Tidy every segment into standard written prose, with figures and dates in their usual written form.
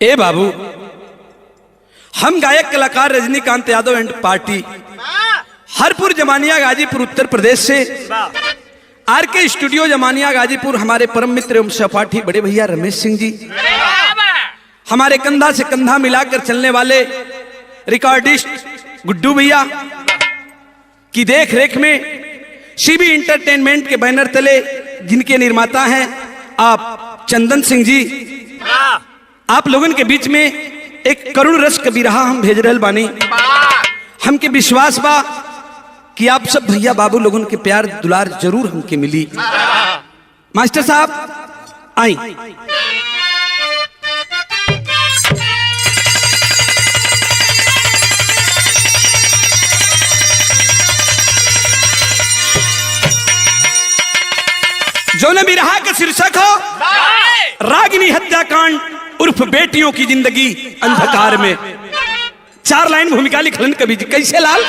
ए बाबू, हम गायक कलाकार रजनीकांत यादव एंड पार्टी हरपुर जमानिया गाजीपुर उत्तर प्रदेश से आरके स्टूडियो जमानिया गाजीपुर हमारे परम मित्र एवं सहपाठी बड़े भैया रमेश सिंह जी, हमारे कंधा से कंधा मिलाकर चलने वाले रिकॉर्डिस्ट गुड्डू भैया की देख रेख में सीबी इंटरटेनमेंट के बैनर तले जिनके निर्माता हैं आप चंदन सिंह जी, आप लोगों के बीच में एक करुण रस कबीरहा हम भेज रहे बानी। हमके विश्वास बा कि आप सब भैया बाबू लोगों के प्यार दुलार जरूर हमके मिली। मास्टर साहब आई। जो न बिरहा का शीर्षक हो रागिनी हत्याकांड उर्फ बेटियों की जिंदगी अंधकार में। 4 लाइन भूमिका लिखलन कवि जी। कैसे लाल?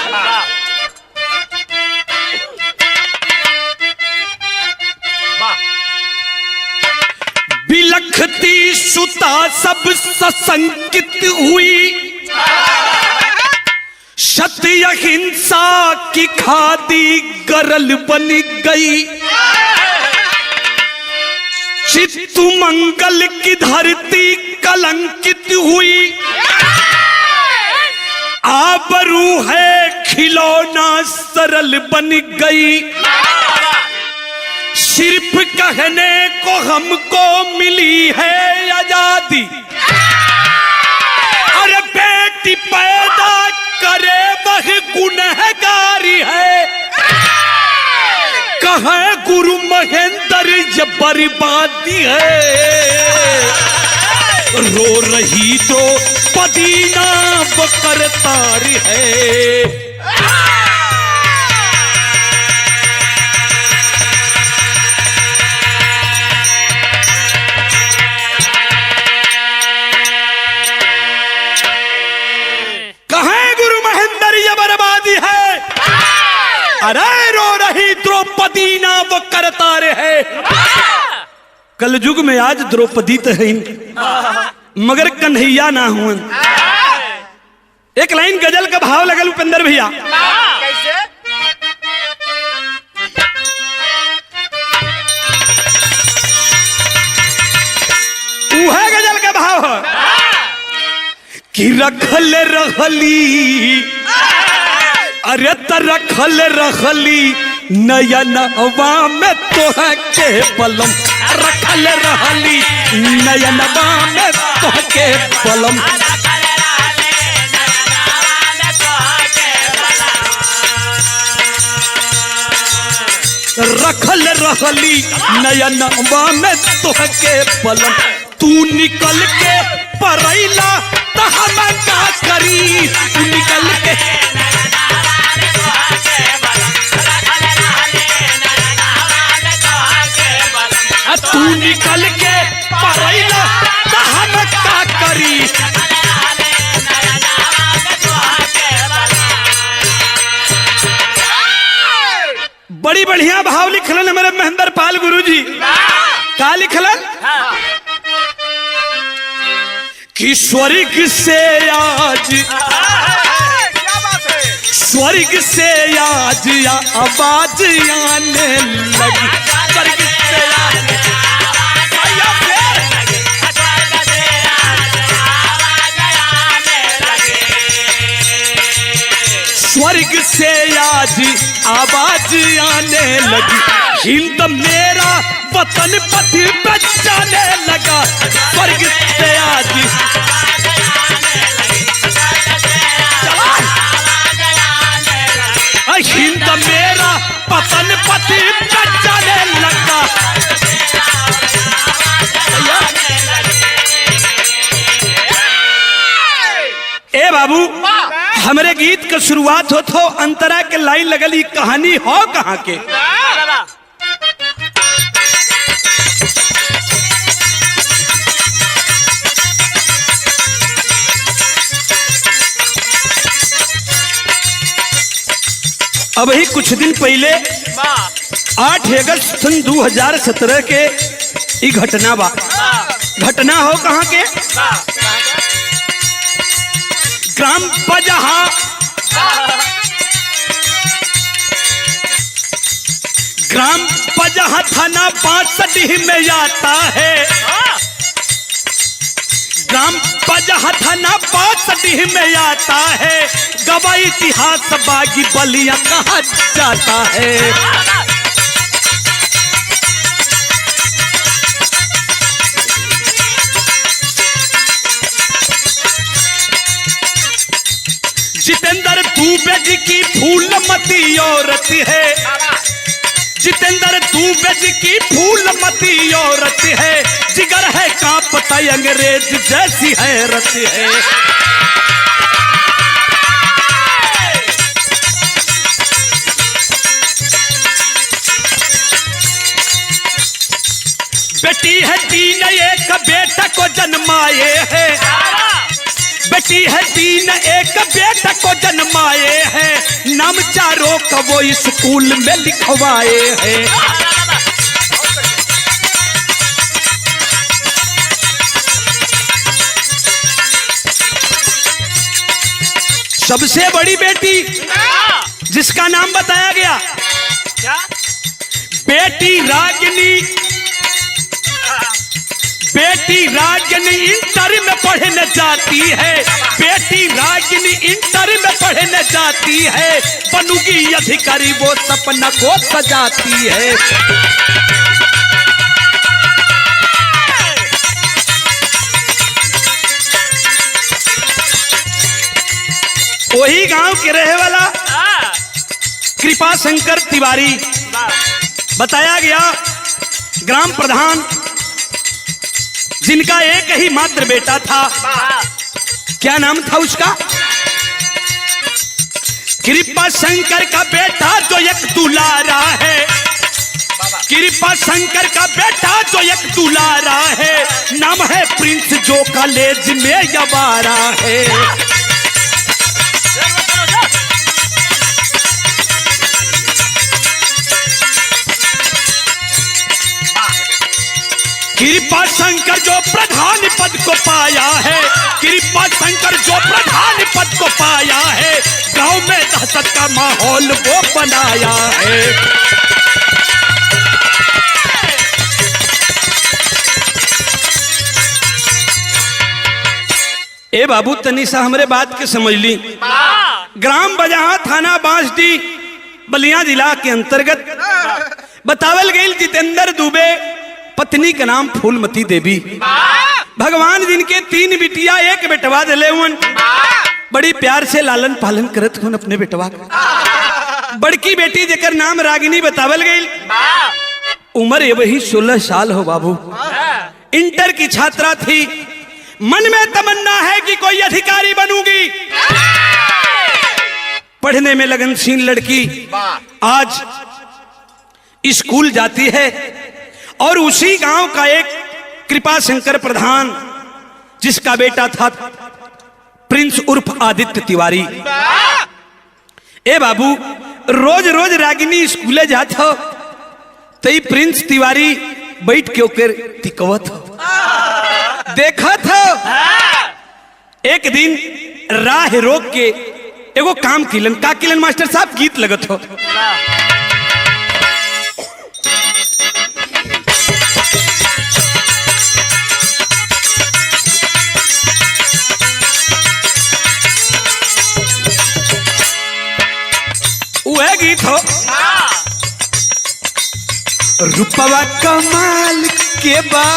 बिलखती सुता सब सशंकित हुई, सत्य अहिंसा की खादी गरल बन गई, चित्तु मंगल की धरती कलंकित हुई, आबरू है खिलौना सरल बन गई, सिर्फ कहने को हमको मिली है आजादी, अरे बेटी पैदा करे वह गुनहगारी है, कहे गुरु महेंद्र ये बर्बादी है, रो रही तो पदीना वो करतार है। कहे गुरु महेंद्र ये बर्बादी है, अरे रो रही द्रौपदी ना वो करतार है। कलयुग में आज द्रौपदी तो है मगर कन्हैया ना हुआ। एक लाइन गजल का भाव लगल उपेंद्र भैया। कैसे? वह गजल का भाव है कि रखल रहली, अरे त रखल रहली नयनवा में तोह के बलम, रखल रहली नयनवा में तोह के बलम, रखल रहली नयनवा में तोह के बलम, तू निकल के परैला त हम का करी, तू निकल के तू निकल के परैला त हम का करी। बड़ी बढ़िया भाव लिखलन हमारे महेंद्र पाल गुरु जी। का लिखलन कि स्वर्ग से आज, स्वर्ग से आज आवाज आने लगी, स्वर्ग से आज स्वर्ग से आज आवाज आने लगी, हिंद मेरा वतन पति बचाने लगा, स्वर्ग से आज हिंद मेरा वतन पति बचाने लगा। ए बाबू, हमरे गीत का शुरुआत हो तो अंतरा के लाइन लगली, कहानी हो कहाँ के। अब ही कुछ दिन पहले 8 अगस्त सन 2017 के ई घटना बा। घटना हो कहाँ के? ग्राम बजहा ग्राम बजहा थाना बांसडीह में आता है। ग्राम बजहा थाना बांसडीह में आता है। गवाह इतिहास बागी बलिया कहा जाता है। जितेंद्र दुबे जी की फूलमती औरत है। जितेंद्र दुबे जी की फूलमती औरत है। जिगर है कांपता अंग्रेज जैसी हैरत है। बेटी है तीन एक बेटा को जन्माए है। बेटी है तीन एक बेटा को जन्माए हैं। नाम चारों का वो स्कूल में लिखवाए हैं। सबसे बड़ी बेटी जिसका नाम बताया गया क्या? बेटी रागिनी। बेटी रागिनी इंटर में पढ़ने जाती है। बेटी रागिनी इंटर में पढ़ने जाती है। बनूगी अधिकारी वो सपना को सजाती है। वही गांव के रहे वाला कृपा शंकर तिवारी बताया गया। ग्राम प्रधान जिनका एक ही मात्र बेटा था। क्या नाम था उसका? कृपा शंकर का बेटा जो एक दुलारा है। कृपा शंकर का बेटा जो एक दुलारा है। नाम है प्रिंस जो कॉलेज में गवारा है। कृपा शंकर जो प्रधान पद को पाया है। कृपा शंकर जो प्रधान पद को पाया है। गांव में दहशत का माहौल वो बनाया है। ए बाबू तनिषा हमरे बात के समझ ली। ग्राम बजहा थाना बांसडीह बलिया जिला के अंतर्गत बतावल गई। जितेंद्र दुबे पत्नी का नाम फूलमती देवी। भगवान जिनके तीन बिटिया एक बेटवा दिले हुन। बड़ी प्यार से लालन पालन करत हुन अपने बेटवा का। बड़की बेटी जेकर नाम रागिनी बतावल गई। उम्र ये वही 16 साल हो बाबू। इंटर की छात्रा थी। मन में तमन्ना है कि कोई अधिकारी बनूंगी। पढ़ने में लगनशील लड़की आज स्कूल जाती है। और उसी गांव का एक कृपा शंकर प्रधान जिसका बेटा था प्रिंस उर्फ आदित्य तिवारी। ए बाबू रोज रोज रागिनी स्कूले जाता तो प्रिंस तिवारी बैठ के ओकर तिकवत देखा था। एक दिन राह रोक के एगो काम किलन। का किलन मास्टर साहब? गीत लगत हो। वह गीत हो। रुपवा कमाल के बा।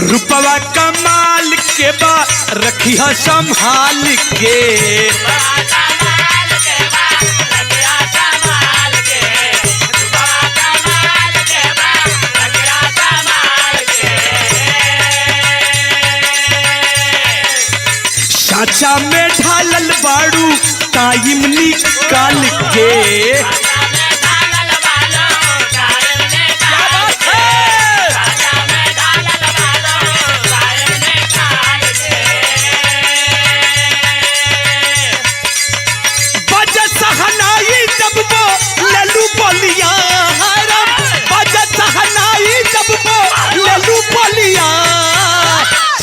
रुपवा कमाल के बा रखिया संभाल के। साचा में ढालल बाड़ू टाइम निकाल के।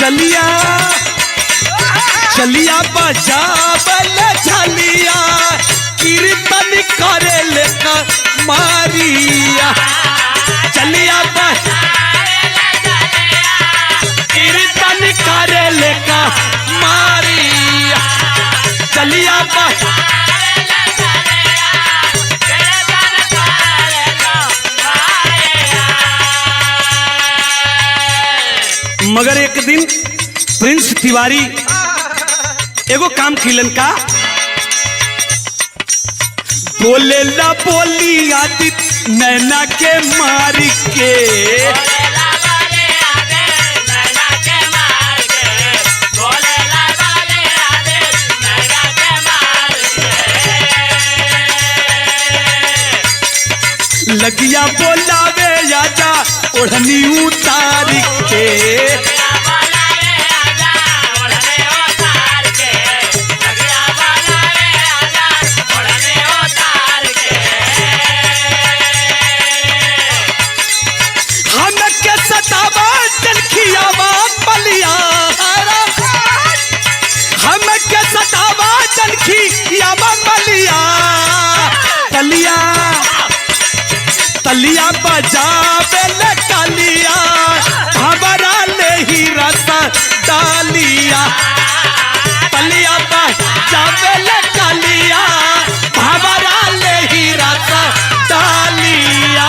चलिया चलिया बजावल झलिया कीर्तन करे लेका मारिया चलिया कीर्तन करे लेका मारिया चलिया मगर एक दिन प्रिंस तिवारी एगो काम किलन का बोले ला बोली आदित नैना के मार के लगिया बोलावे आजा ओढ़नी उतार के तलिया तलिया बजावे ले कलिया हमारा ले ही रस डालिया तलिया बजावे ले कलिया हमारा ले ही रस डालिया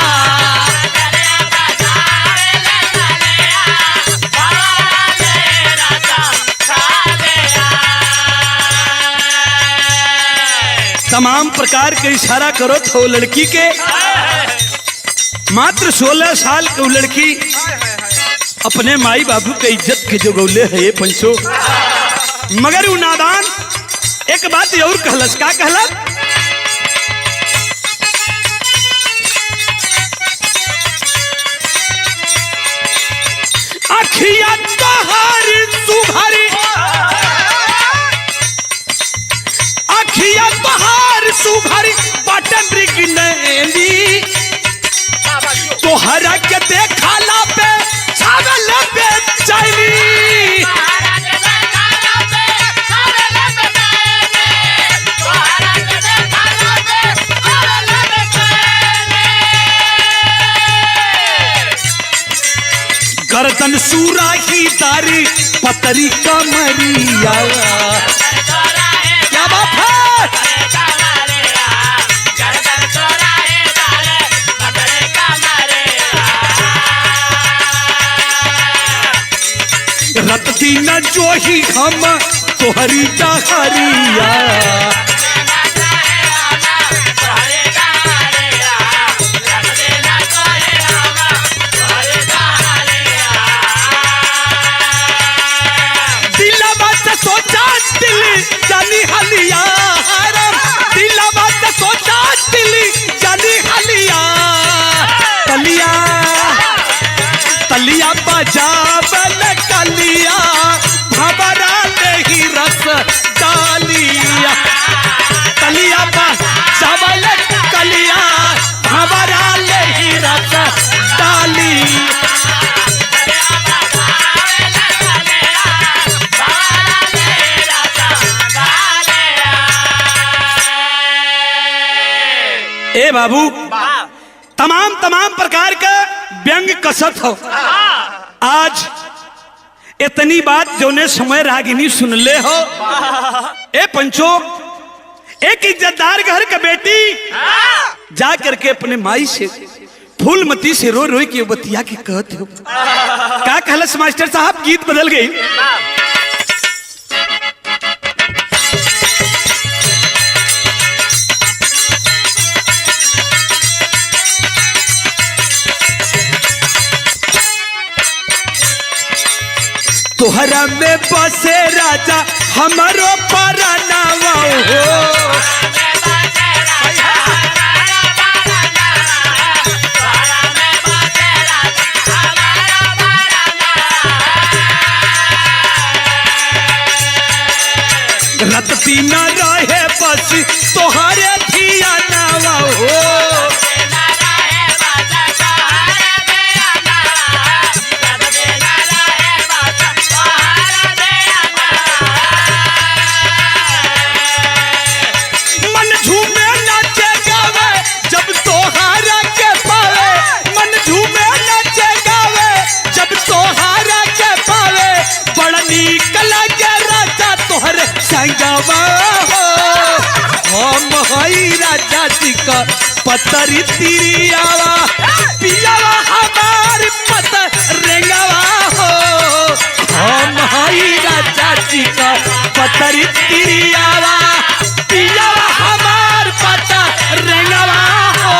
तमाम प्रकार के इशारा करो तो लड़की के मात्र 16 साल की लड़की अपने माई बाबू के इज्जत के जो गौले है ये पंचो मगर वो नादान एक बात और कहलस का कहलस अखिया तोहारी सुघरी अखिया तोहार सुघरी बटन रिगनेली तोहरा के देखाला पे छागल पे चली गर्दन सुराही तारी पतरी कमरिया क्या बात है रत दिन जो ही हम तोहरी डहरिया दिलवा से सोचा दिल जानी हलिया दिलवा से सोचा दिल जानी हलिया तलिया तलिया बजावल कलिया भवरा नहीं रस डालिया तलिया बजावल कलिया भवरा नहीं रस डालिया ए बाबू तमाम प्रकार का व्यंग कसत हो आज इतनी बात जो ने समय रागिनी सुन ले हो ए पंचो एक इज्जतदार घर का बेटी जा करके अपने माई से फूलमती से रो रो के बतिया के कहते हो क्या कहलस मास्टर साहब गीत बदल गई तोहरा में बसे राजा हमारो परनावा हो रत दिन रहे बस तोहरे थिया नावा हो हई राजा जी का पतरी तिरियावा पियावा हमार पतरेंगवा हो हम हई राजा जी का पतरी तिरियावा पियावा हमार पतरेंगवा हो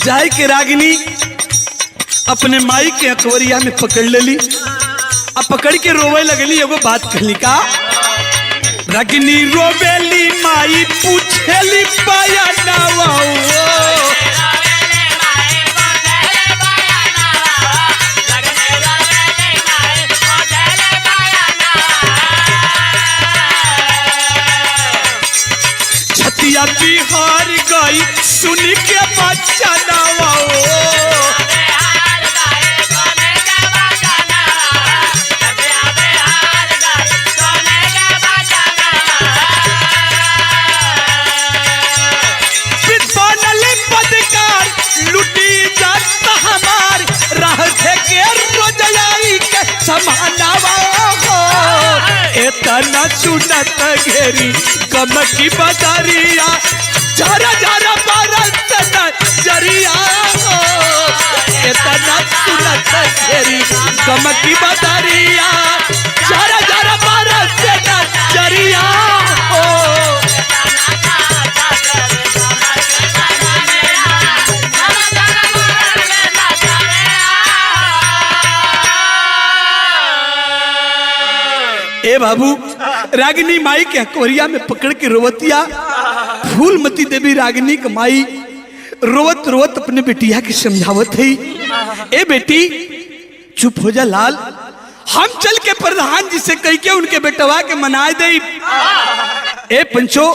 जाय के रागिनी अपने माई के अकवरिया में पकड़ लेली अब पकड़ के रोवे लगली एगो बात कहली का रागिनी रोवेली माई पूछेली पाया नवा छतिया बिहार गई सुन के बच्चा नवा इतना सुनत घेरी कम की बदरिया झरा झरा बरसत जरिया हो इतना सुनत घेरी कम की बदरिया झरा झरा बरसत जरिया हो ए बाबू रागिनी माई के अकवरिया में पकड़ के रोवतिया फूलमती देवी रागिनी के माई रोवत रोवत अपने बेटिया के समझावत है ए बेटी चुप हो जा लाल हम चल के प्रधान जी से कह के उनके बेटवा के मनाए दे ए पंचो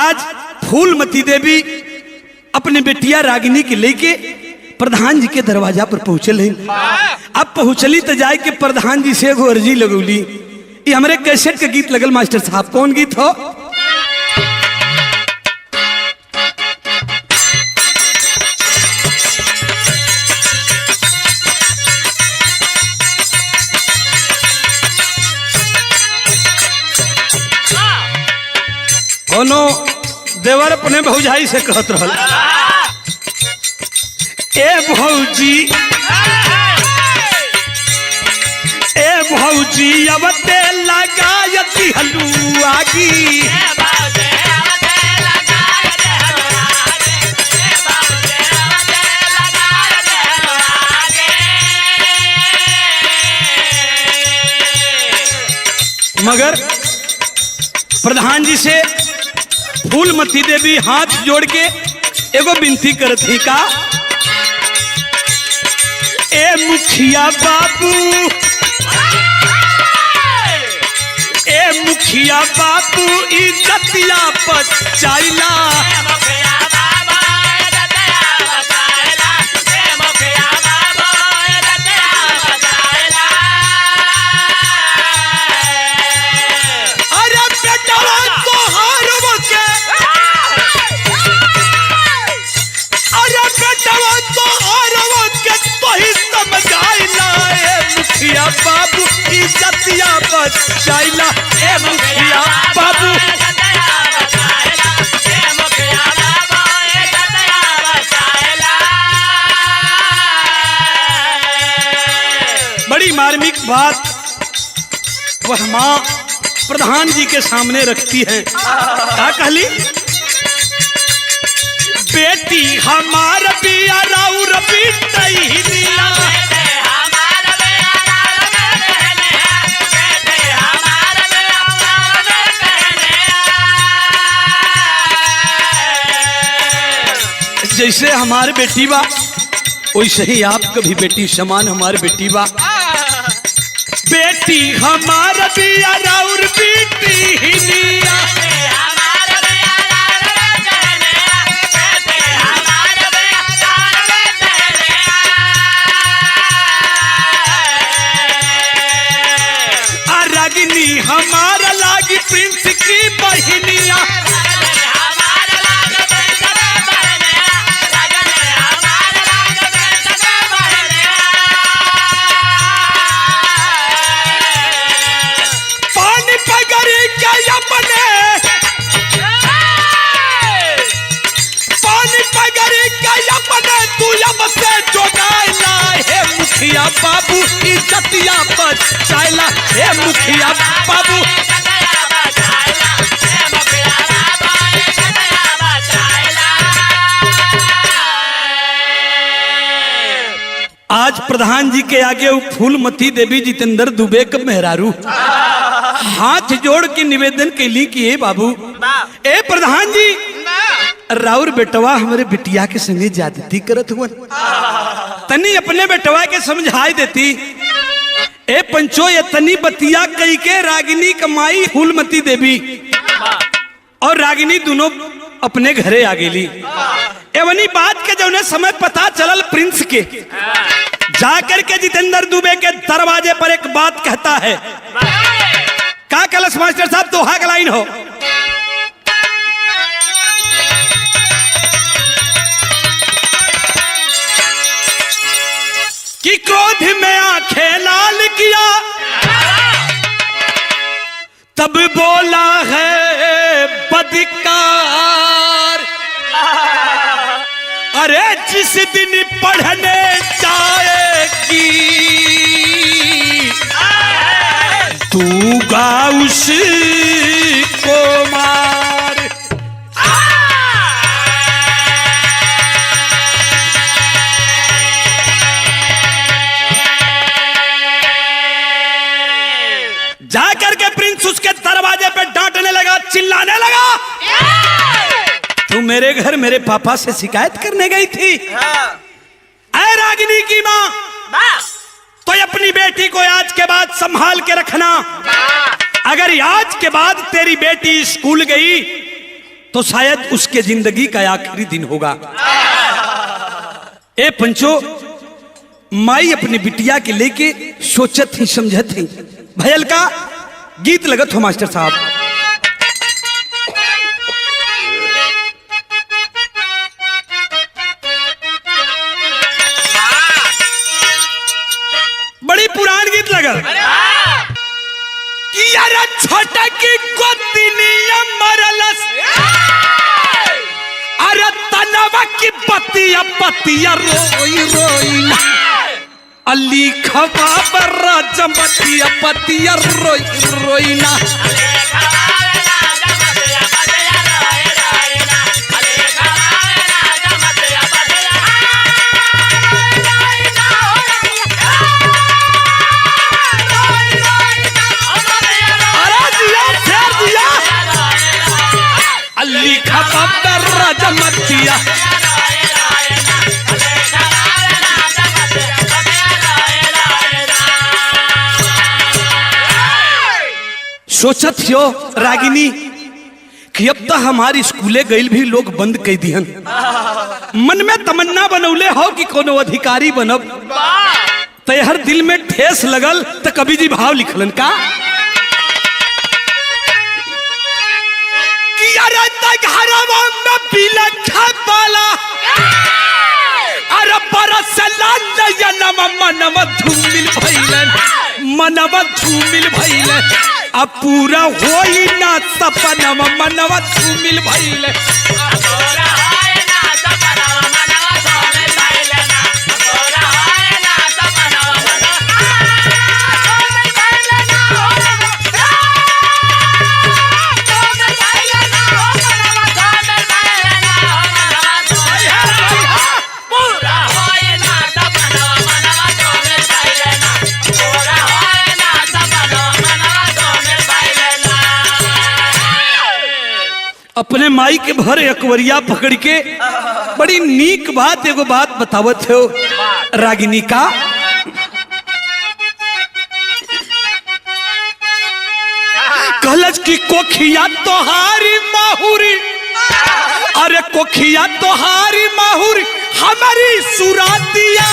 आज फूलमती देवी अपने बेटिया रागिनी के लेके प्रधान जी के दरवाजा पर पहुंचल है अब पहुंचली तो जाए के प्रधान जी से एगो अर्जी लगौली ये हमारे कैसेट का गीत लगल मास्टर साहब कौन गीत हो कोनो देवर अपने भौजाई से कहत रहल ए भौजी भौजी अब ते लगायती हलुआगी मगर प्रधान जी से फूलमती देवी हाथ जोड़ के एगो विनती करती का ए मुखिया बाबू ए मुखिया बाबू इज्जतिया बचाइला अरे बेटवा तोहार के अरे बेटवा तोहार के तोही समझाइला ए मुखिया बाबू इज्जतिया बचाइला ए मुखिया बाबू बड़ी मार्मिक बात वह माँ प्रधान जी के सामने रखती है क्या कहली बेटी हमार बिया राउर बिटैनिया जैसे हमारे बेटी बा वैसे ही आपका भी बेटी समान हमारे बेटी बा बेटी हमार बिया राउर बिटैनिया रागिनी हमारा लागी प्रिंस की बहनिया अपने तू अब से जोगाइला हे मुखिया बाबू इज्जतिया बचाइला हे मुखिया बाबू आज प्रधान जी के आगे वो फूलमती देवी जितेंद्र दुबे का मेहरारू हाथ जोड़ के निवेदन के लिए कि ए बाबू ए प्रधान जी राउर बेटवा हमारे बिटिया के संगे ज्यादती करत हुआ तनी अपने बेटवा के समझाई देती ए पंचो ये तनी बतिया कई के रागिनी कमाई फूलमती देवी और रागिनी दोनों अपने घरे आ गेली एवनी बात के जो समय पता चलल प्रिंस के जाकर के जितेंद्र दुबे के दरवाजे पर एक बात कहता है का कलश मास्टर साहब दोहा का लाइन हो कि क्रोध में आंखें लाल किया तब बोला है बदकार अरे जिस दिन पढ़ने जाएगी तू गाउस को मार जाकर के प्रिंस उसके दरवाजे पे डांटने लगा चिल्लाने लगा तू मेरे घर मेरे पापा से शिकायत करने गई थी ऐ रागिनी की माँ तो अपनी बेटी को आज के बाद संभाल के रखना अगर आज के बाद तेरी बेटी स्कूल गई तो शायद उसके जिंदगी का आखिरी दिन होगा ए पंचो माई अपनी बिटिया के लेके सोचत ही समझत ही भयल का गीत लगत हो मास्टर साहब बड़ी पुरान गीत लगल कि यार छोटा की गोतिनिया मरलस अरे तनवा की पतिया पतिया रोई रोई ना अली खबा पर जमतिया पतिया रोई रोई ना लिखा पर जमतिया सोचत हो रागिनी कि अब तक हमारी स्कूले गईल भी लोग बंद कर दिहन मन में तमन्ना बनौले हो कि कोनो अधिकारी बनब तो हर दिल में ठेस लगल तो कवि जी भाव लिखलन का घरवा में बिलखा बाला अरे बरसला नयनम मनवा धूमिल भइलन मनवा धूमिल भइलन अब पूरा होई ना सपनवा मनवा धूमिल भइलन अपने माई के भर अकवरिया पकड़ के बड़ी नीक बात एगो बात बतावत हो रागिनी का कहलज की कोखिया तोहारी माहुरी अरे कोखिया तोहारी माहुरी हमारी सुरातिया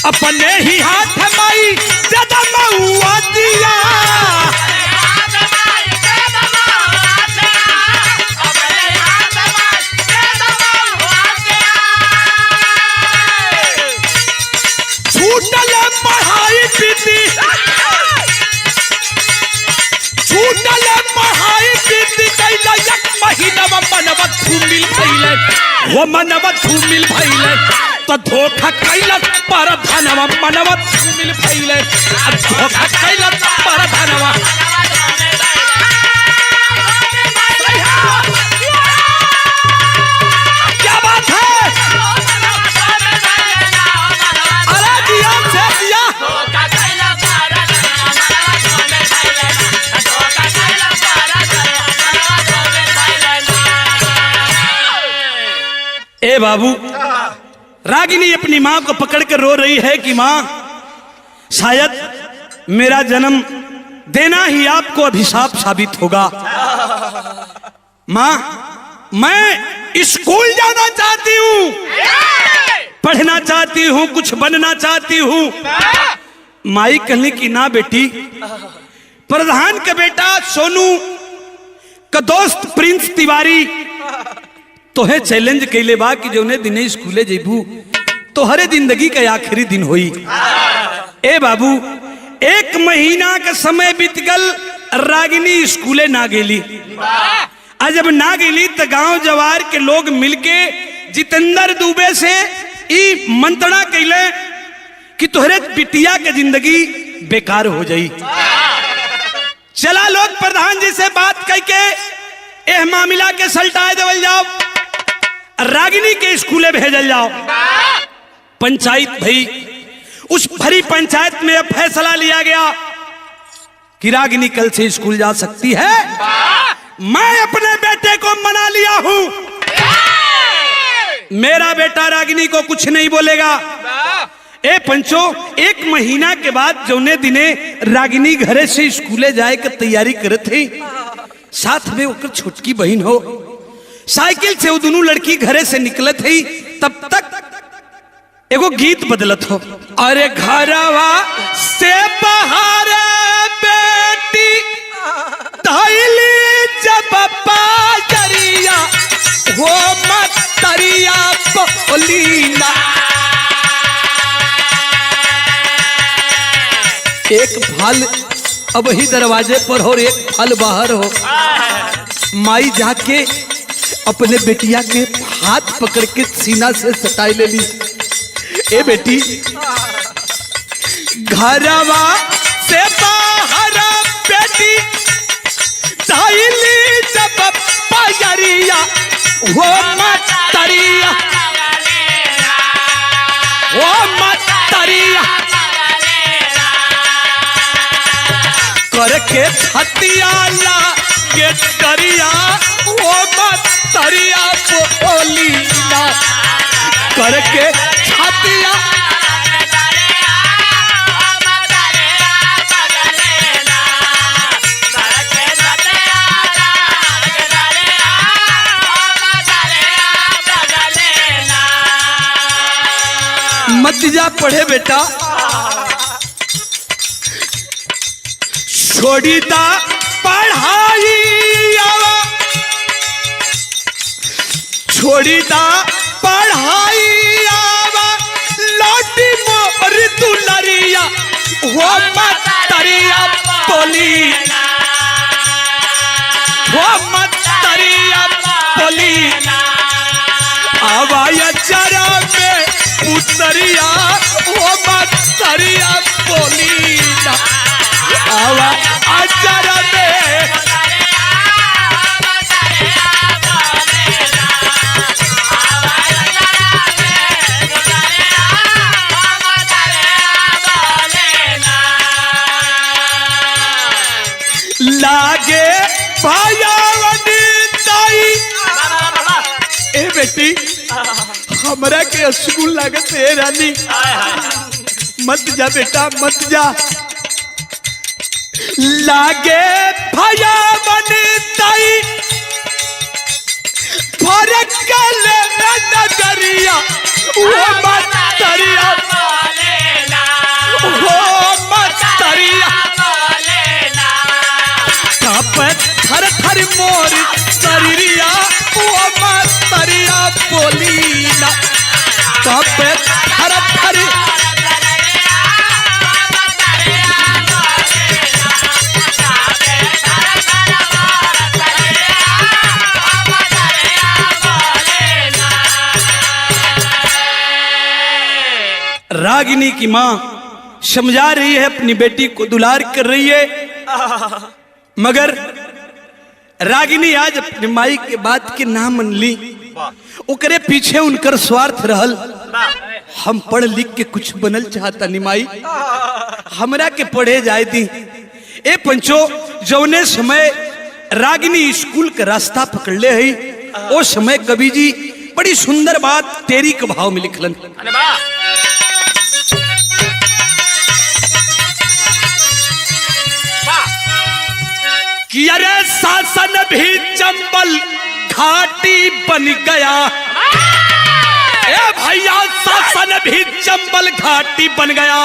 अपने ही हाथ माई ज्यादा महुआ दिया छूटल पढ़ा पढ़ाई बीती, छूटल पढ़ाई बीती कैला एक महीना मनवत धूमिल भइले, वो मनवत धूमिल भइले तो धोखा कैला पर धनवा मनवत धूमिल भइले, धोखा कैला पर धनवा। क्या बात है, अरे दिया से दिया। ए बाबू, रागिनी अपनी मां को पकड़ कर रो रही है कि मां, शायद मेरा जन्म देना ही आपको अभिशाप साबित होगा। मां, मैं स्कूल जाना चाहती हूं, पढ़ना चाहती हूं, कुछ बनना चाहती हूं। माई कहने की ना बेटी, प्रधान का बेटा सोनू का दोस्त प्रिंस तिवारी तोहे चैलेंज कैले बा कि जौने दिने स्कूले जेबू तो हरे जिंदगी का आखिरी दिन होई। ए बाबू, 1 महीना का समय बीत गल, रागिनी स्कूले ना गेली। आज जब ना गेली तो गांव जवार के लोग मिलके जितेंद्र दुबे से ई मंत्रणा कैले कि तोहरे बिटिया के जिंदगी बेकार हो जाई। चला लोग प्रधान जी से बात करके एह मामला के सलटाए देवल जाओ, रागिनी के स्कूले भेजल जाओ। पंचायत भई, उस भरी पंचायत में फैसला लिया गया कि रागिनी कल से स्कूल जा सकती है। मैं अपने बेटे को मना लिया हूं, मेरा बेटा रागिनी को कुछ नहीं बोलेगा। ए पंचो, 1 महीना के बाद जौने दिने रागिनी घरे से स्कूले जाए के तैयारी करत थी, साथ में ओकर छोटकी बहन हो, साइकिल से वो दोनों लड़की घरे से निकलत थी, तब तक एगो गीत बदलत हो। अरे घरवा से बाहर बेटी धैली जब पाजरिया, हो मतरिया बोलीना। एक फल अब ही दरवाजे पर हो और एक फल बाहर हो। माई जाके अपने बेटिया के हाथ पकड़ के सीना से सटाई ले ली। ए बेटी, घरवा से बाहर बेटी धैली जब पाजरिया, वो मतरिया, वो मतरिया करके हथियाला के करिया, वो मतरिया बोली ना करके हथिया। मत जा पढ़े बेटा, छोड़ी दा पढ़ाई, छोड़ी दा पढ़ाई, लौटी मोर दुलरिया, वो मतरिया बोली, वो मतरिया बोली। आवाज जरा में उतरिया, वो मतरिया बोली ना। आवाज जरा में लागे भायावनी ताई। ए बेटी, हमरा के स्कूल लागत है रानी, मत जा बेटा, मत जा। लागे भायावनी ताई, फरक गले नजरिया, वो मतरिया, वो मतरिया थर थर मोर शरीरिया, वो मतरिया बोली ना। थर थर रागिनी की माँ समझा रही है, अपनी बेटी को दुलार कर रही है, मगर रागिनी आज अपनी माई के बात के ना मन ली। ओकरे पीछे उनकर स्वार्थ रहल। हम पढ़ लिख के कुछ बनल चाहता नी माई, हमरा के पढ़े जाए दी। ए पंचो, जौने समय रागिनी स्कूल का रास्ता पकड़ ले है, ओ समय कवि जी बड़ी सुंदर बात तेरी के भाव में लिखलन। कि अरे शासन भी चंबल घाटी बन गया, ए भैया शासन भी चंबल घाटी बन गया।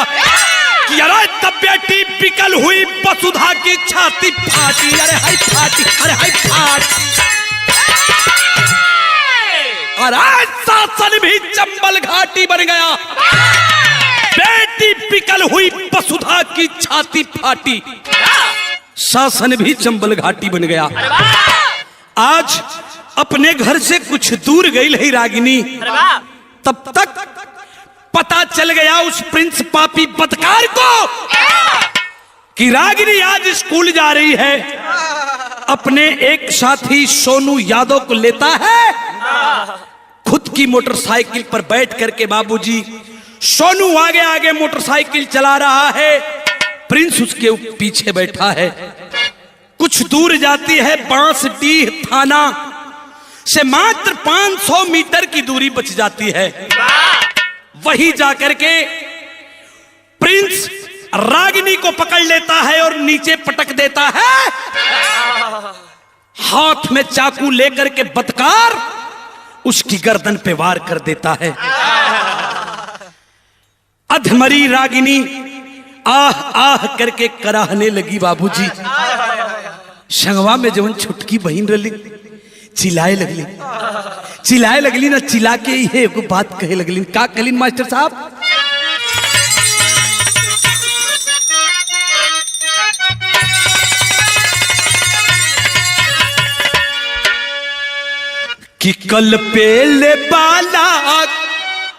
कि अरे तब बेटी बिकल हुई वसुधा की छाती फाटी, अरे हाय फाटी, अरे हाय फाटी। अरे शासन भी चंबल घाटी बन गया, बेटी बिकल हुई वसुधा की छाती फाटी, शासन भी चंबल घाटी बन गया। आज अपने घर से कुछ दूर गई है रागिनी, तब तक पता चल गया उस प्रिंस पापी बदकार को कि रागिनी आज स्कूल जा रही है। अपने एक साथी सोनू यादव को लेता है, खुद की मोटरसाइकिल पर बैठ करके बाबूजी। सोनू आगे आगे मोटरसाइकिल चला रहा है, प्रिंस उसके पीछे बैठा है। कुछ दूर जाती है, बांसडीह थाना से मात्र 500 मीटर की दूरी बच जाती है। वही जाकर के प्रिंस रागिनी को पकड़ लेता है और नीचे पटक देता है। हाथ में चाकू लेकर के बदकार उसकी गर्दन पे वार कर देता है। अधमरी रागिनी आह आह करके कराहने लगी बाबूजी। संगवा में जवन छुटकी बहन रली चिल्लाए लगली ना, चिल्ला के ये एगो बात कहे लगली। का कहलिन मास्टर साहब? कि कल पेले बाला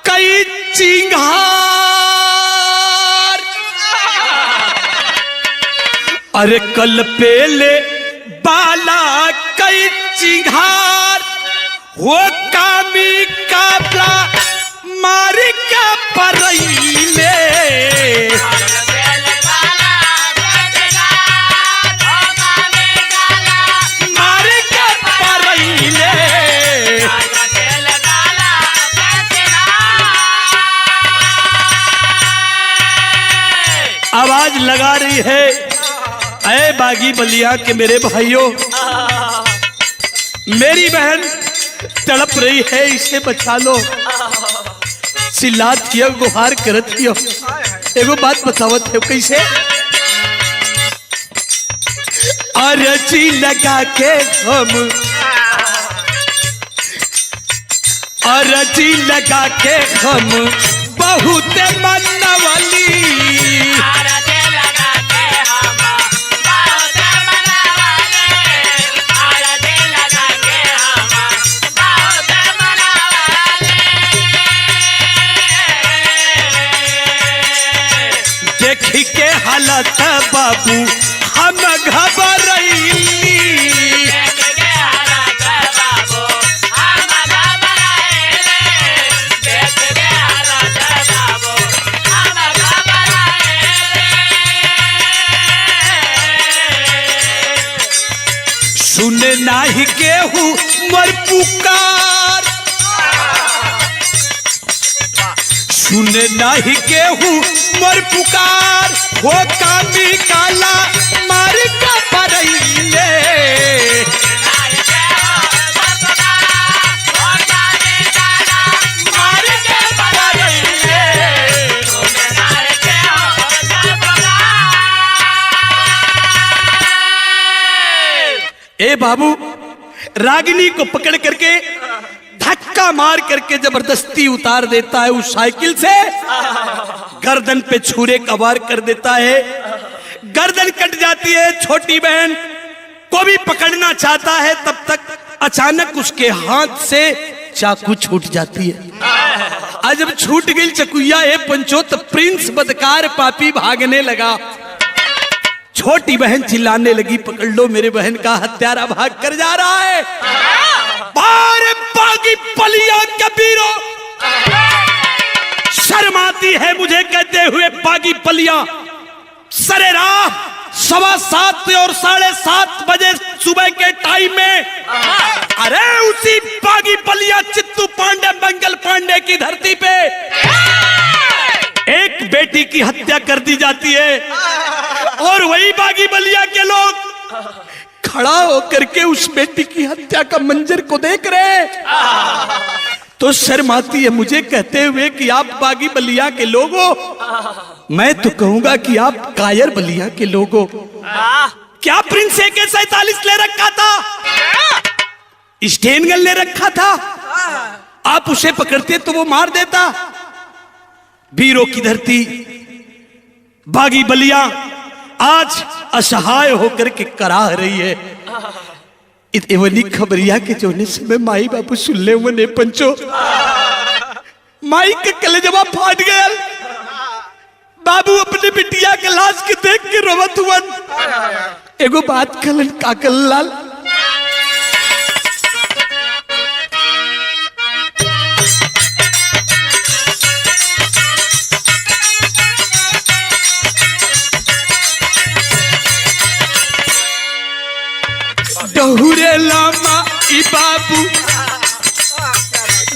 कई चिंगार, अरे कल पेले बाला कई चिंगार, वो कामी काबला मार का परईले। मार का परईले आवाज लगा रही है, ऐ बागी बलिया के मेरे भाइयों, मेरी बहन तड़प रही है, इसे बचा लो। चिल्लात किया, गुहार करत किया। एगो बात बतावत है कैसे? अर्जी लगा के हम, अर्जी लगा के हम बहुत मनवली। देखी के हालत बाबू हम घबराइली। सुने नाही केहू मर पुकार, सुने नाही केहू मर पुकार, हो कामी काला मार का परईले। मार का परईले। ए बाबू, रागिनी को पकड़ करके धक्का मार करके जबरदस्ती उतार देता है उस साइकिल से, गर्दन पे छुरे का वार कर देता है। गर्दन कट जाती है। छोटी बहन को भी पकड़ना चाहता है, तब तक अचानक उसके हाथ से चाकू छूट जाती है। आज जब छूट गई चकुया ए पंचो तो प्रिंस बदकार पापी भागने लगा। छोटी बहन चिल्लाने लगी, पकड़ लो मेरे बहन का हत्यारा भाग कर जा रहा है। बारे बागी पलिया कबीरो, शर्म आती है मुझे कहते हुए बागी पलिया। सरे राह 7:15 और 7:30 बजे सुबह के टाइम में, अरे उसी बागी पलिया चित्तू पांडे मंगल पांडे की धरती पे एक बेटी की हत्या कर दी जाती है। और वही बागी बलिया के लोग खड़ा होकर के उस बेटी की हत्या का मंजर को देख रहे, तो शर्म आती है मुझे कहते हुए कि आप बागी बलिया के लोग हो। मैं तो कहूंगा कि आप कायर बलिया के लोग हो। क्या प्रिंस AK-47 ले रखा था, स्टेन गन ले रखा था, आप उसे पकड़ते तो वो मार देता। वीरों की धरती बागी बलिया आज असहाय होकर के कराह रही है। इतनी खबरिया के जोने से मैं माई बाबू सुन ले मने पंचो, माई के कलेजवा फाट गया। बाबू अपने बिटिया के लाश के देख के रोवत हुवन। एगो बात कलन काकल लाल, डहुरे लामा ई बाबू,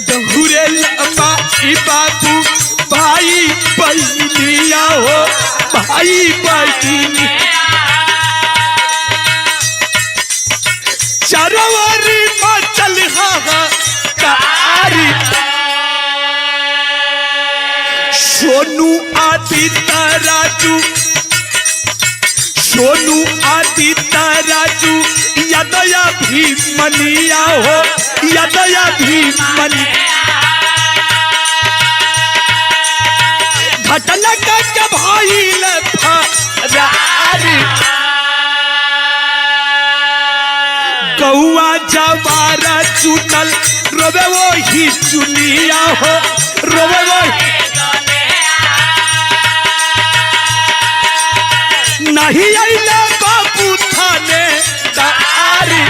डहुरे लामा ई बाबू, भाई बहनिया हो, भाई बहनी चरवारी मचल हाहाकारी। सोनू आदित्य राजू, सोनू आदित्य राजू, यदया भी मनिया हो, यदया भी मनिया। घटना का भइल फरारी, गौआ जवारा चुनल, रोवे वो ही चुनिया हो, रोवे वो नहीं आइले बाबू थाने दारी।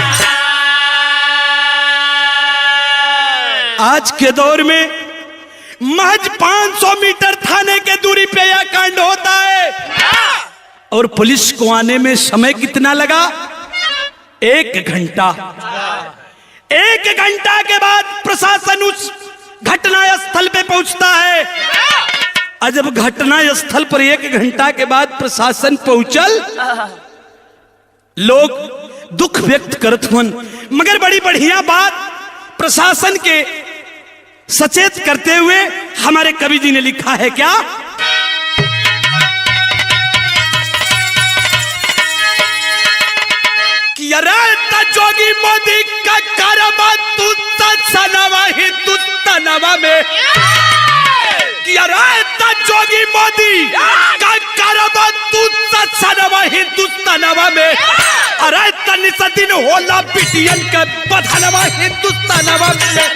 आज के दौर में महज 500 मीटर थाने के दूरी पे यह कांड होता है, और पुलिस को आने में समय कितना लगा? 1 घंटा। 1 घंटा के बाद प्रशासन उस घटना स्थल पे पहुंचता है। जब घटना स्थल पर 1 घंटा के बाद प्रशासन पहुंचल, लोग दुख व्यक्त करत हुन, मगर बड़ी बढ़िया बात प्रशासन के सचेत करते हुए हमारे कवि जी ने लिखा है क्या? कि अरे जोगी मोदी का कारवा तू सनवा हिंदुस्तानवा में, कि अरे जोगी मोदी का कारवा तू सनवा हिंदुस्तानवा में, अरे तन सदिन होला बिटियन के बधनवा हिंदुस्तानवा में।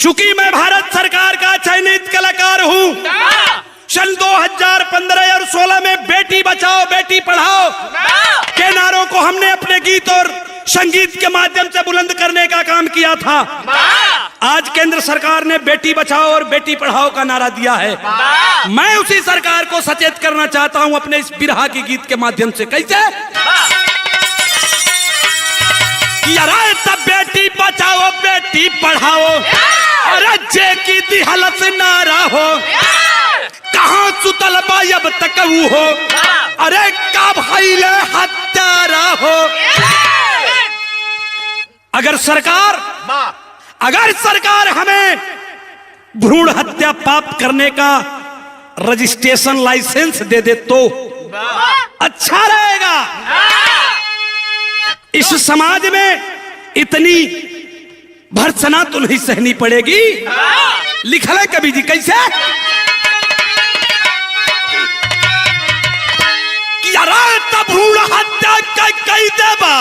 चूंकि मैं भारत सरकार का चयनित कलाकार हूं, सन 2015 और 16 में बेटी बचाओ बेटी पढ़ाओ के नारों को हमने अपने गीत और संगीत के माध्यम से बुलंद करने का काम किया था। आज केंद्र सरकार ने बेटी बचाओ और बेटी पढ़ाओ का नारा दिया है। मैं उसी सरकार को सचेत करना चाहता हूं अपने इस बिरहा की गीत के माध्यम से। कैसे? अरे तब बेटी बचाओ बेटी पढ़ाओ, अरे जे की दिहलत नारा हो, कहां सुतल बायब तक हो, अरे का भाई ले हत्यारा हो। अगर सरकार हमें भ्रूण हत्या पाप करने का रजिस्ट्रेशन लाइसेंस दे दे तो अच्छा रहेगा। इस समाज में इतनी भर्त्सना तो नहीं सहनी पड़ेगी। लिखल है कवि जी कैसे, अरे तब भ्रूण हत्या कई देबा,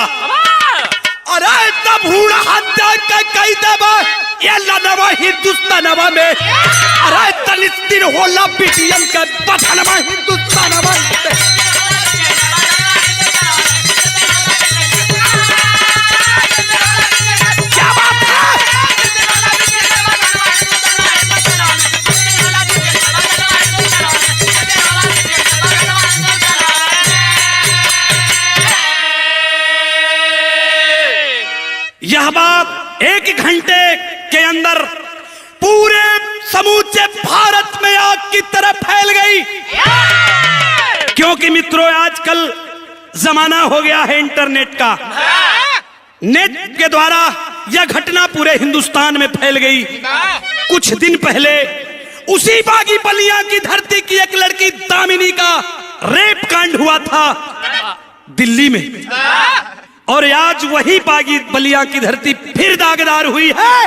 अरे तब भ्रूण हत्या कई देबा ये लनवा हिंदुस्तानवा में, अरे तनिस्तिर होला पीटीएम के बथनवा हिंदुस्तानवा। क्या बात है, यह बात एक घंटे के अंदर पूरे समूचे भारत में आग की तरह फैल गई। क्योंकि मित्रों आजकल जमाना हो गया है इंटरनेट का, नेट के द्वारा यह घटना पूरे हिंदुस्तान में फैल गई। कुछ दिन पहले उसी बागी बलिया की धरती की एक लड़की दामिनी का रेप कांड हुआ था दिल्ली में, और आज वही बागी बलिया की धरती फिर दागदार हुई है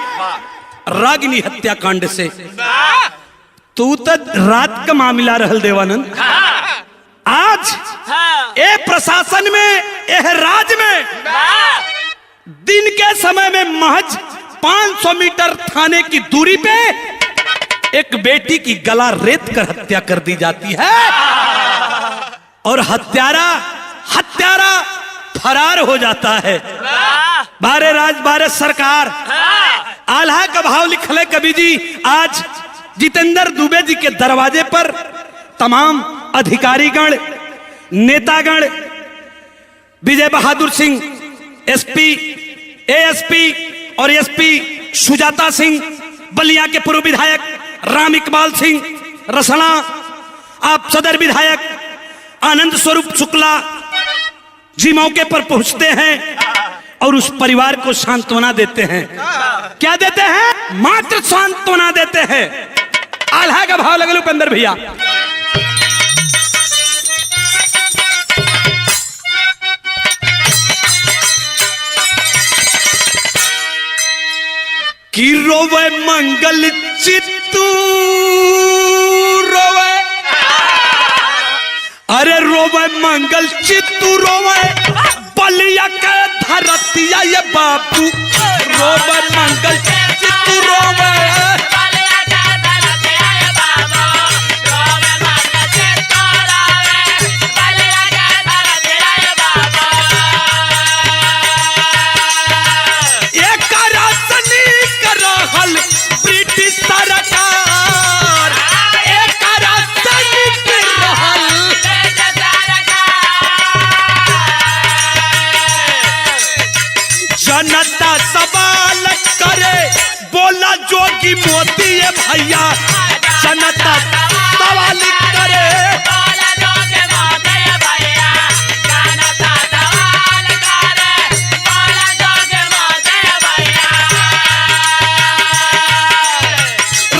रागिनी हत्याकांड से। तू तो रात का मामला रहल देवानंद, आज ए प्रशासन में एह राज में दिन के समय में महज 500 मीटर थाने की दूरी पे एक बेटी की गला रेत कर हत्या कर दी जाती है, और हत्यारा फरार हो जाता है। बारे राज बारे सरकार, आल्हा का भाव लिखल है कवि जी। आज जितेंद्र दुबे जी के दरवाजे पर तमाम अधिकारीगण, नेतागण, विजय बहादुर सिंह एसपी, एएसपी और एसपी सुजाता सिंह, बलिया के पूर्व विधायक राम इकबाल सिंह रसना, आप सदर विधायक आनंद स्वरूप शुक्ला जी मौके पर पहुंचते हैं और उस परिवार को सांत्वना देते हैं। क्या देते हैं? मात्र सांत्वना देते हैं। आल्हा का भाव लगल उपेंद्र भैया। कि रोवे मंगल चित्तू रोवे, अरे रोवे मंगल चित्तू रोवे बलिया के धरतिया ये बापू, रोवे मंगल चित्तू रोवे। ब्रिटिश सरकार एक जनता सवाल करे, बोला जोगी मोदी है भैया, जनता सवाल करे,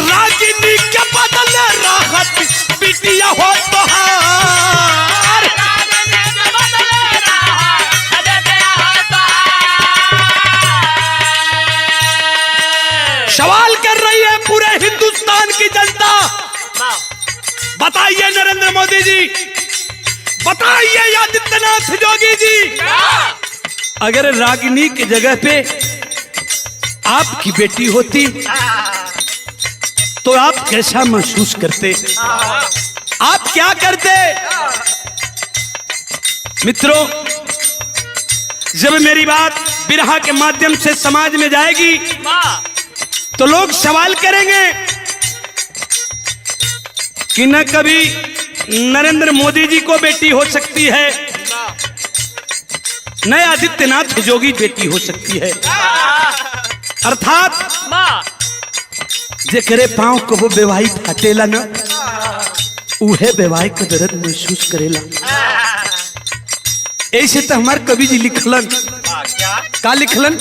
रागिनी के बदले राहत बिटिया हो तोहार, सवाल कर रही है पूरे हिंदुस्तान की जनता। बताइए नरेंद्र मोदी जी, बताइए आदित्यनाथ योगी जी, अगर रागिनी की जगह पे आपकी बेटी होती तो आप कैसा महसूस करते, आप क्या करते? मित्रों, जब मेरी बात बिरहा के माध्यम से समाज में जाएगी तो लोग सवाल करेंगे कि न कभी नरेंद्र मोदी जी को बेटी हो सकती है, न आदित्यनाथ योगी बेटी हो सकती है। अर्थात जेकरे पांव को वो बेवाही फाटेला ना, उहे बेवाही का दर्द महसूस करेला। ऐसे तो हमारे कवि जी लिखलन, का लिखलन?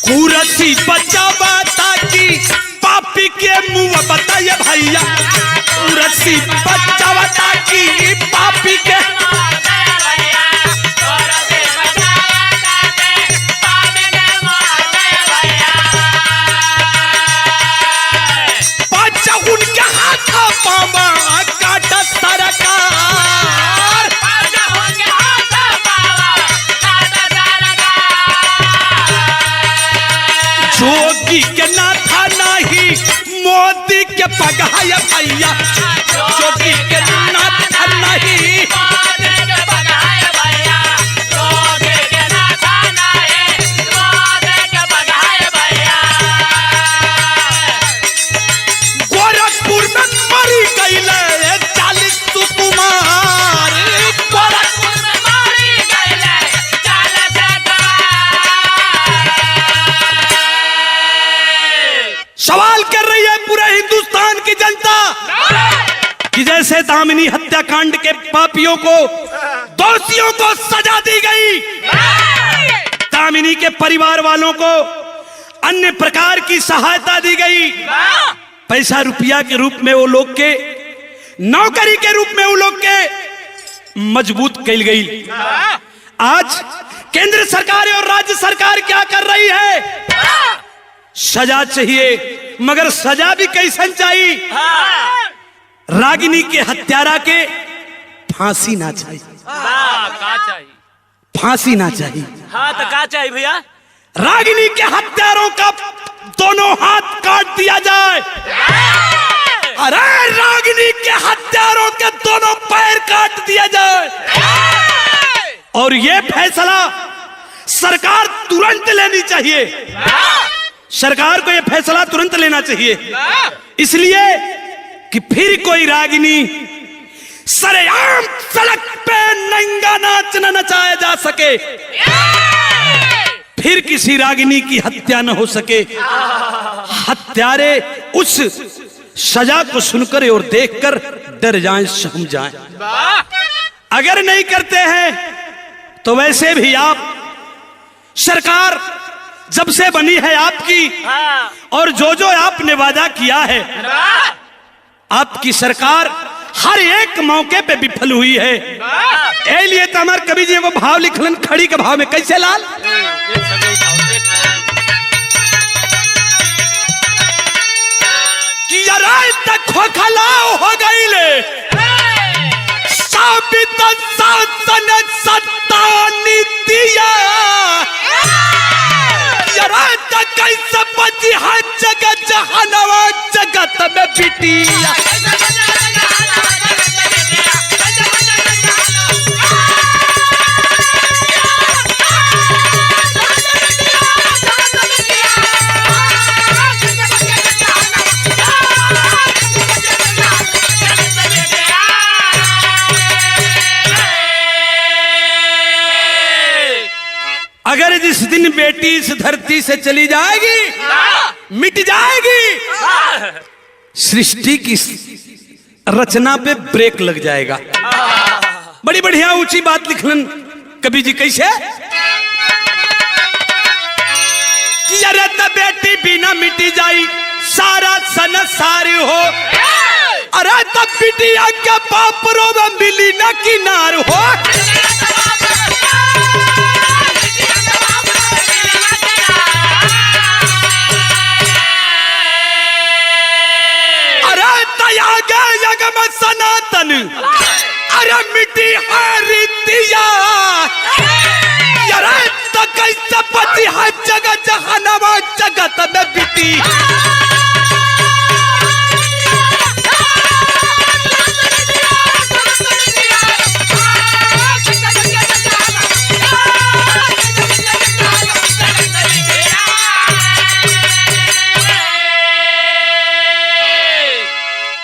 कुरसी बचावा ताकि पापी के मुँह बताइए भैया रस्सी बचावता की पापी के बच्चा उनके हाथा पावा काटा सरकार जोगी के ना था नहीं मोदी के पगाया भैया जोगी के ना था नहीं गोरखपुर में मरी गई 40 सुकुमार गोरखपुर में मरी गई 40 सवाल कर रही है पूरे हिंदुस्तान की जनता कि जैसे दामिनी हत्याकांड के पापियों को दोषियों को सजा दी गई, दामिनी के परिवार वालों को अन्य प्रकार की सहायता दी गई, पैसा रुपया के रूप में वो लोग के नौकरी के रूप में वो लोग के मजबूत कल गई। आज केंद्र सरकार और राज्य सरकार क्या कर रही है? सजा चाहिए, मगर सजा भी कैसन चाहिए? रागिनी के हत्यारा के फांसी ना चाहिए, फांसी ना चाहिए। हाँ तो क्या चाहिए भैया? रागिनी के हत्यारों का दोनों हाथ काट दिया जाए, अरे रागिनी के हत्यारों के दोनों पैर काट दिया जाए। और ये फैसला सरकार तुरंत लेनी चाहिए, सरकार को ये फैसला तुरंत लेना चाहिए, इसलिए कि फिर कोई रागिनी सरेआम सड़क पे नंगा नाच न नचाया जा सके, फिर किसी रागिनी की हत्या न हो सके। हत्यारे उस सजा को सुनकर और देखकर डर जाएं, सहम जाएं। अगर नहीं करते हैं तो वैसे भी आप, सरकार जब से बनी है आपकी और जो जो आपने वादा किया है, आपकी सरकार हर एक मौके पे विफल हुई है। ए लिए तो हमारे कवि जी वो भाव लिखलन खड़ी के भाव में, कैसे लाल? कि राय तक खोखलाओ हो गई ले साबित शासन सत्ता नीतिया, राय तक कैसे बची है जगत जहानवा जगत में बिटिया। अगर जिस दिन बेटी इस धरती से चली जाएगी, मिट जाएगी, सृष्टि की रचना पे ब्रेक लग जाएगा। बड़ी बढ़िया ऊंची बात लिखलन कवि जी, कैसे? कि अरे त बेटी बिना मिटी जाई सारा संसार हो, अरे तब बिटिया के बाप रो मिली न किनार हो। सनातन अरे मिट्टी है रीतिया, अरे तो कैसे बची है जगत जहानवा जगत में बिटी।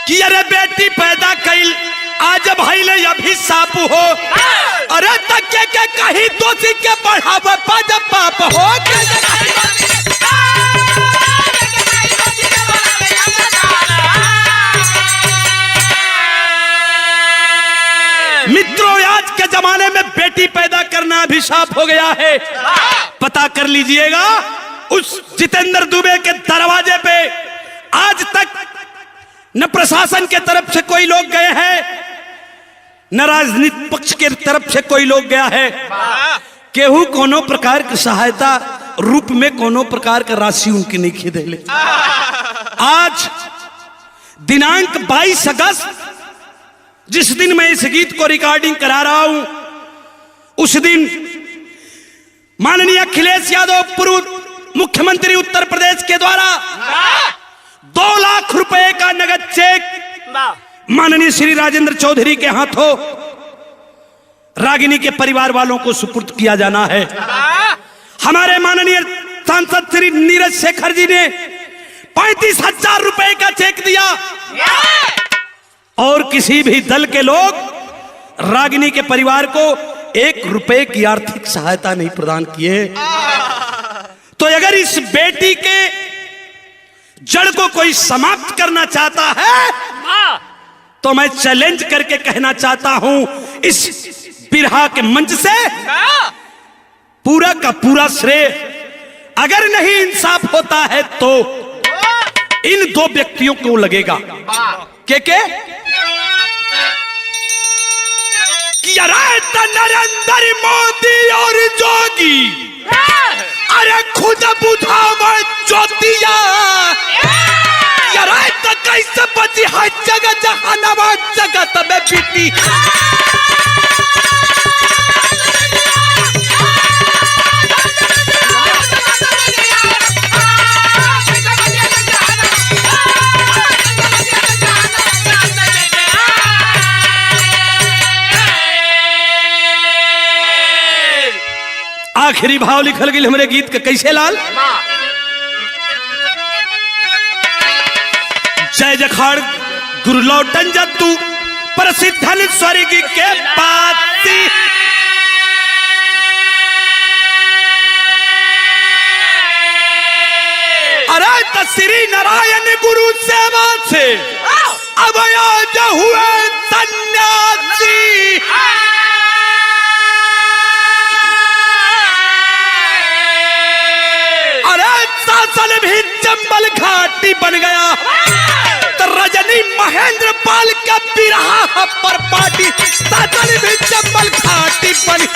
कि अरे बेटी पैदा कैल आज भाई ले अभिशाप हो, अरे तके के कहीं दोषी के बढ़ावा पद पाप हो। मित्रों आज के जमाने में बेटी पैदा करना अभिशाप हो गया है। पता कर लीजिएगा, उस जितेंद्र दुबे के दरवाजे पे आज तक न प्रशासन के तरफ से कोई लोग गए हैं, न राजनीतिक पक्ष के तरफ से कोई लोग गया है। केहू कोनो प्रकार की सहायता रूप में कोनो प्रकार का राशि उनकी नहीं खिदेले। आज दिनांक 22 अगस्त, जिस दिन मैं इस गीत को रिकॉर्डिंग करा रहा हूं, उस दिन माननीय अखिलेश यादव पूर्व मुख्यमंत्री उत्तर प्रदेश के द्वारा 2 लाख रुपए का नगद चेक माननीय श्री राजेंद्र चौधरी के हाथों रागिनी के परिवार वालों को सुपुर्द किया जाना है। हमारे माननीय सांसद श्री नीरज शेखर जी ने 35,000 रुपए का चेक दिया और किसी भी दल के लोग रागिनी के परिवार को 1 रुपए की आर्थिक सहायता नहीं प्रदान किए। तो अगर इस बेटी के जड़ को कोई समाप्त करना चाहता है तो मैं चैलेंज करके कहना चाहता हूं, इस बिरहा के मंच से पूरा का पूरा श्रेय अगर नहीं इंसाफ होता है तो इन 2 व्यक्तियों को लगेगा। के नरेंद्र मोदी और जोगी, अरे खुद बुझावा ज्योतिया, तो कैसे बची है जगह जहानाबाद जगत में बीती। आखिरी भाव लिखल गई हमारे गीत के कैसे लाल। जय जखाड़ गुरु लौटन जतु प्रसिद्ध स्वर्ग के पाती, अरे तो श्री नारायण गुरु सेवा से अब आज हुए सन्यासी। शासन भी चंबल घाटी बन गया तो रजनी महेंद्र पाल का बिरहा पर पार्टी शासन भी चंबल घाटी बन